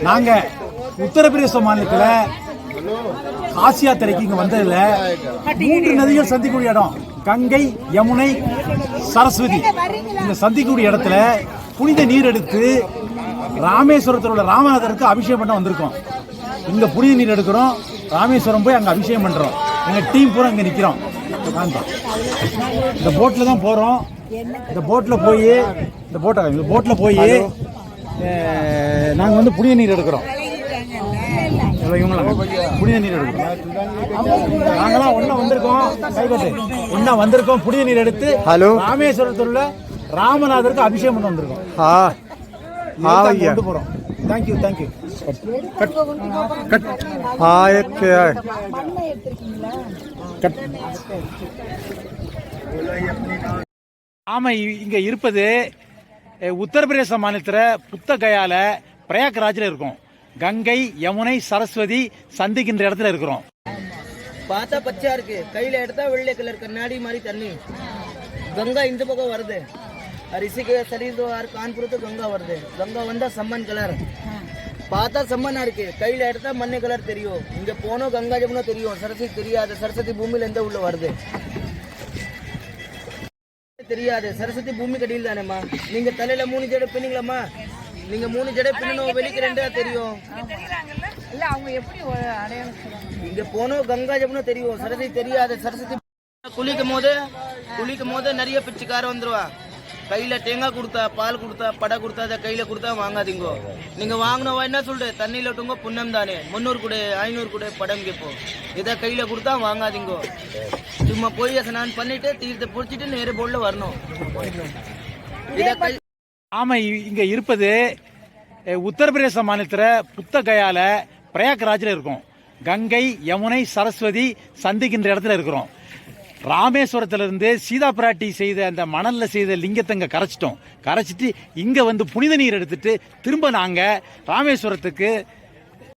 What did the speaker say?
நாங்க உத்தரப்பிரதேச மாநிலத்தில் காசி யாத்திரைக்கு இங்க வந்ததுல 3 நதிகள் சந்திக்கூடிய இடம் கங்கை, யமுனை, சரஸ்வதி. இந்த சந்திக்கூடிய இடத்துல புனித நீர் எடுத்து ராமேஸ்வரத்தில் உள்ள ராமநாதருக்கு அபிஷேகம் பண்ண வந்திருக்கோம். இங்க புனித நீர் எடுக்கிறோம், ராமேஸ்வரம் போய் அங்க அபிஷேகம் பண்றோம். எங்க டீம் பூரா இங்க நிக்கிறோம். இந்த போட்ல தான் போறோம். இந்த போட்ல போய் நாங்க வந்து புனித நீர் எடுக்கிறோம். புனித நீர் எடுக்கிறோம். நாங்களாம் ஒன்னா வந்திருக்கோம். புனித நீர் எடுத்து ராமேஸ்வரத்தில் உள்ள ராமநாதருக்கு அபிஷேகம் பண்ண வந்திருக்கோம். கொண்டு போறோம். தேங்க்யூ. ஆமா, இங்க இருப்பது உத்தரப்பிரதேச மாநிலத்தில் புத்தகயால பிரயாக்ராஜ்ல இருக்கும். கங்கை, யமுனை, சரஸ்வதி சந்திக்கின்ற இடத்துல இருக்கிறோம். பார்த்தா பச்சையா இருக்கு, கையில எடுத்தா வெள்ளை கலர் கண்ணாடி மாதிரி தண்ணி. கங்கா இந்த பக்கம் வருது, ரிஷிகேஷ் ஹரித்வார் கான்பூர் கங்கா வருது. கங்கா வந்தா சம்மன் கலர், பார்த்தா சம்மனா இருக்கு, கையில எடுத்தா மண்ணை கலர் தெரியும். இங்க போனோம் கங்கா ஜமுனா தெரியும், சரஸ்வதி தெரியாது. சரஸ்வதி பூமியில எந்த உள்ள வருது தெரியாது. சரஸ்வதி பூமி கடியில் தானேம்மா. நீங்க தலையில 3 ஜடை பின்னீங்களாம்மா? நீங்க 3 ஜடை பின்னணும், வெளிக்கு 2 தெரியும். இங்க போனோம் கங்கா ஜமுனா தெரியும், சரஸ்வதி தெரியாது. சரஸ்வதி குளிக்கும் போது நிறைய பிச்சைக்கார வந்துருவா. கையில தேங்காய் கொடுத்தா, பால் கொடுத்தா, படை கொடுத்தா, அதை கையில கொடுத்தா வாங்காதீங்கோ. நீங்க வாங்கினவா என்ன சொல்ற, தண்ணியில விட்டுங்க புண்ணம் தானே, 300 கூட 500 கூட படம் கேட்போம். இதை கையில கொடுத்தா வாங்காதீங்கோ. சும்மா போய் ஸ்நானம் பண்ணிட்டு தீர்த்த பிடிச்சிட்டு நேர போர்ல வரணும். ஆமா, இங்க இருப்பது உத்தரப்பிரதேச மாநிலத்தில் புத்தகயால பிரயாக்ராஜ்ல இருக்கும். கங்கை, யமுனை, சரஸ்வதி சந்திக்கின்ற இடத்துல இருக்கிறோம். ராமேஸ்வரத்திலிருந்து சீதா பிராட்டி செய்த அந்த மணல்ல செய்த லிங்கத்தை இங்க கரைச்சிட்டு இங்க வந்து புனித நீர் எடுத்துட்டு திரும்ப நாங்க ராமேஸ்வரத்துக்கு